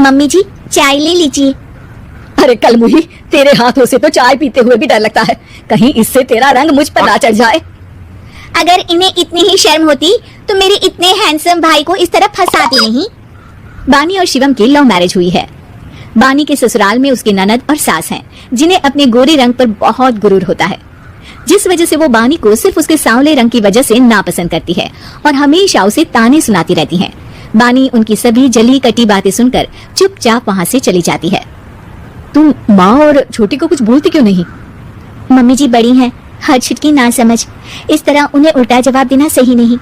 Mummy जी चाय ले लीजिए। अरे कलमुही, तेरे हाथों से तो चाय पीते हुए भी डर लगता है, कहीं इससे तेरा रंग मुझ पर ना चढ़ जाए। अगर इन्हें इतनी ही शर्म होती तो मेरे इतने हैंडसम भाई को इस तरह फंसाती नहीं। बानी और शिवम की लव मैरिज हुई है। बानी के ससुराल में उसकी ननद और सास हैं, जिन्हें अपने गोरे रंग पर बहुत गुरूर होता है, जिस वजह से वो बानी को सिर्फ उसके सांवले रंग की वजह से नापसंद करती है और हमेशा उसे ताने सुनाती रहती है। बानी उनकी सभी जली कटी बातें सुनकर चुपचाप वहाँ से चली जाती है। तुम माँ और छोटी को कुछ बोलती क्यों नहीं? मम्मी जी बड़ी हैं, हर छिटकी ना समझ, इस तरह उन्हें उल्टा जवाब देना सही नहीं।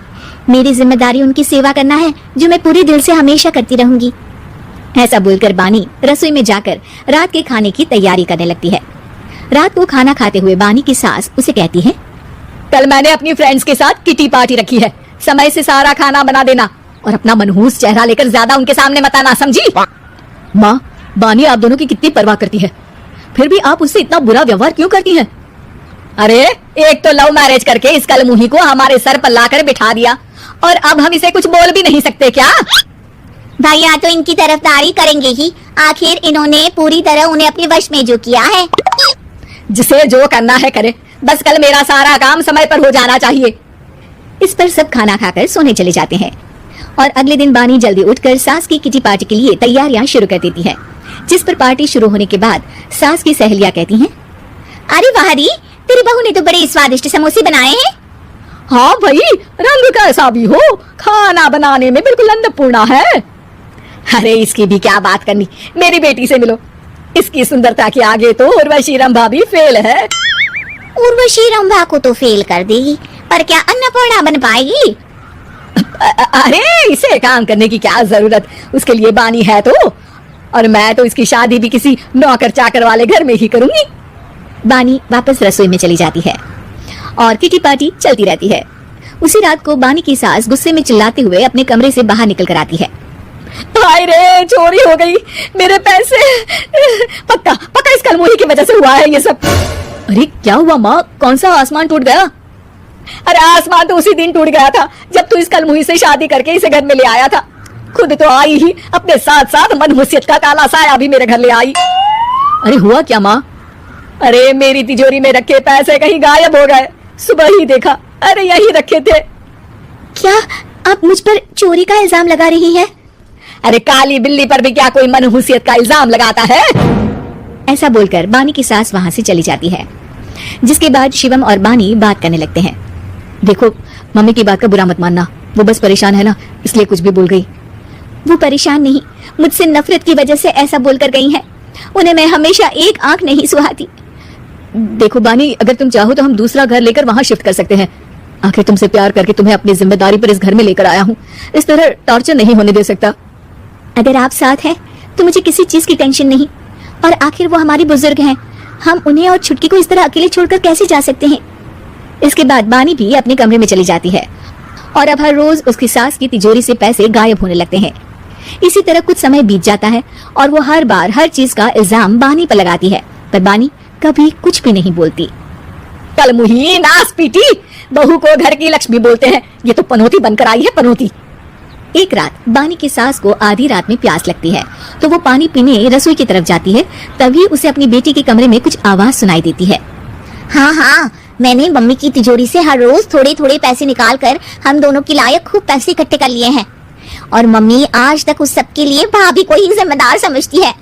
मेरी जिम्मेदारी उनकी सेवा करना है, जो मैं पूरे दिल से हमेशा करती रहूंगी। ऐसा बोलकर बानी रसोई में जाकर रात के खाने की तैयारी करने लगती है। रात को खाना खाते हुए बानी की सास उसे कहती है, कल मैंने अपनी फ्रेंड्स के साथ किटी पार्टी रखी है, समय से सारा खाना बना देना और अपना मनहूस चेहरा लेकर ज्यादा उनके सामने मत आना, समझी? माँ, बानी आप दोनों की कितनी परवाह करती है, फिर भी आप उससे इतना बुरा व्यवहार क्यों करती हैं? अरे एक तो लव मैरिज करके इस कलमुही को हमारे सर पर लाकर बिठा दिया और अब हम इसे कुछ बोल भी नहीं सकते क्या? भैया तो इनकी तरफदारी करेंगे ही, आखिर इन्होंने पूरी तरह उन्हें अपने वश में जो किया है। जिसे जो करना है करे, बस कल मेरा सारा काम समय पर हो जाना चाहिए। इस पर सब खाना खाकर सोने चले जाते हैं और अगले दिन बानी जल्दी उठकर सास की किटी पार्टी के लिए तैयारियां शुरू कर देती है, जिस पर पार्टी शुरू होने के बाद सास की सहेलियां कहती हैं, अरे वाह री, तेरी बहू ने तो बड़े स्वादिष्ट समोसे बनाए हैं। हाँ भाई, रंग कैसा भी हो, खाना बनाने में बिल्कुल अन्नपूर्णा है। अरे इसकी भी क्या बात करनी, मेरी बेटी से मिलो, इसकी सुंदरता के आगे तो उर्वशी रंभा भी फेल है। उर्वशी रंभा को तो फेल कर देगी, पर क्या अन्नपूर्णा बन पाएगी? अरे इसे काम करने की क्या जरूरत, उसके लिए बानी है तो, और मैं तो इसकी शादी भी किसी नौकर चाकर वाले घर में ही करूंगी। बानी वापस रसोई में चली जाती है और किटी पार्टी चलती रहती है। उसी रात को बानी की सास गुस्से में चिल्लाते हुए अपने कमरे से बाहर निकल कर आती है। हाय रे, चोरी हो गई मेरे पैसे, पक्का पक्का इस कलमुही की वजह से हुआ है ये सब। अरे क्या हुआ माँ, कौन सा आसमान टूट गया? अरे आसमान तो उसी दिन टूट गया था जब तू इस कलमुही से शादी करके इसे घर में ले आया था। खुद तो आई ही, अपने साथ साथ मनहूसियत का काला साया भी मेरे घर ले आई। अरे हुआ क्या माँ? अरे मेरी तिजोरी में रखे पैसे कहीं गायब हो गए, सुबह ही देखा, अरे यही रखे थे। क्या आप मुझ पर चोरी का इल्जाम लगा रही है? अरे काली बिल्ली पर भी क्या कोई मनहूसियत का इल्जाम लगाता है? ऐसा बोलकर बानी की सास वहाँ से चली जाती है, जिसके बाद शिवम और बानी बात करने लगते हैं। देखो, मम्मी की बात का बुरा मत मानना, वो बस परेशान है ना, इसलिए कुछ भी बोल गई। वो परेशान नहीं, मुझसे नफरत की वजह से ऐसा बोलकर गई हैं। उन्हें मैं हमेशा एक आंख नहीं सुहाती। देखो बानी, अगर तुम चाहो तो हम दूसरा घर लेकर वहाँ शिफ्ट कर सकते हैं। आखिर तुमसे प्यार करके तुम्हें अपनी जिम्मेदारी पर इस घर में लेकर आया हूँ, इस तरह टॉर्चर नहीं होने दे सकता। अगर आप साथ हैं तो मुझे किसी चीज की टेंशन नहीं, और आखिर वो हमारी बुजुर्ग हैं, हम उन्हें और छुटकी को इस तरह अकेले छोड़कर कैसे जा सकते हैं? इसके बाद बानी भी अपने कमरे में चली जाती है और अब हर रोज उसकी सास की तिजोरी से पैसे गायब होने लगते हैं। इसी तरह कुछ समय बीत जाता है और वो हर बार हर चीज का इल्जाम बानी पर लगाती है, पर बानी कभी कुछ भी नहीं बोलती। कलमुही नास पीटी, बहू को घर की लक्ष्मी बोलते हैं, ये तो पनौती बनकर आई है, पनौती। एक रात बानी की सास को आधी रात में प्यास लगती है, तो वो पानी पीने रसोई की तरफ जाती है। तभी उसे अपनी बेटी के कमरे में कुछ आवाज सुनाई देती है। हाँ हाँ, मैंने मम्मी की तिजोरी से हर रोज थोड़े थोड़े पैसे निकाल कर हम दोनों के लायक खूब पैसे इकट्ठे कर लिए हैं, और मम्मी आज तक उस सब के लिए भाभी को ही जिम्मेदार समझती है।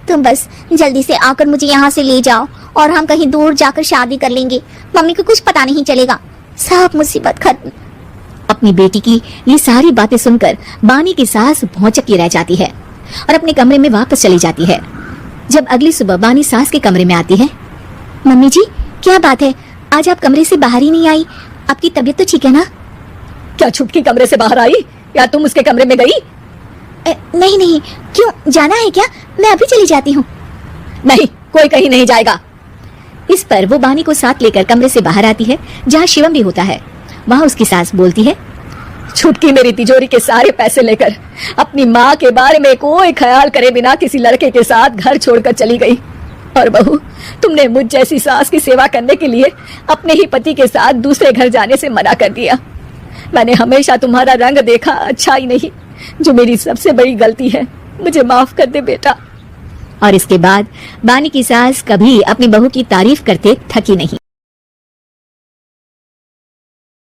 तुम बस जल्दी से आकर मुझे यहाँ से ले जाओ और हम कहीं दूर जाकर शादी कर लेंगे, मम्मी को कुछ पता नहीं चलेगा, सब मुसीबत खत्म। अपनी बेटी की ये सारी बातें सुनकर बानी की सास भौचक्की रह जाती है और अपने कमरे में वापस चली जाती है। जब अगली सुबह बानी सास के कमरे में आती है, मम्मी जी क्या बात है, आज आप कमरे से बाहर ही नहीं आई, आपकी तबीयत तो ठीक है ना? क्या छुटकी कमरे से बाहर आई या तुम उसके कमरे में गई? नहीं नहीं, क्यों, जाना है क्या? मैं अभी चली जाती हूँ। नहीं, कोई कहीं नहीं जाएगा। इस पर वो बानी को साथ लेकर कमरे से बाहर आती है, जहाँ शिवम भी होता है। वहाँ उसकी सास बोलती है, छुटकी मेरी तिजोरी के सारे पैसे लेकर अपनी माँ के बारे में कोई ख्याल करे बिना किसी लड़के के साथ घर छोड़कर चली गई। और बहू, तुमने मुझ जैसी सास की सेवा करने के लिए अपने ही पति के साथ दूसरे घर जाने से मना कर दिया। मैंने हमेशा तुम्हारा रंग देखा अच्छा ही नहीं, जो मेरी सबसे बड़ी गलती है। मुझे माफ कर दे बेटा। और इसके बाद बानी की सास कभी अपनी बहू की तारीफ करते थकी नहीं।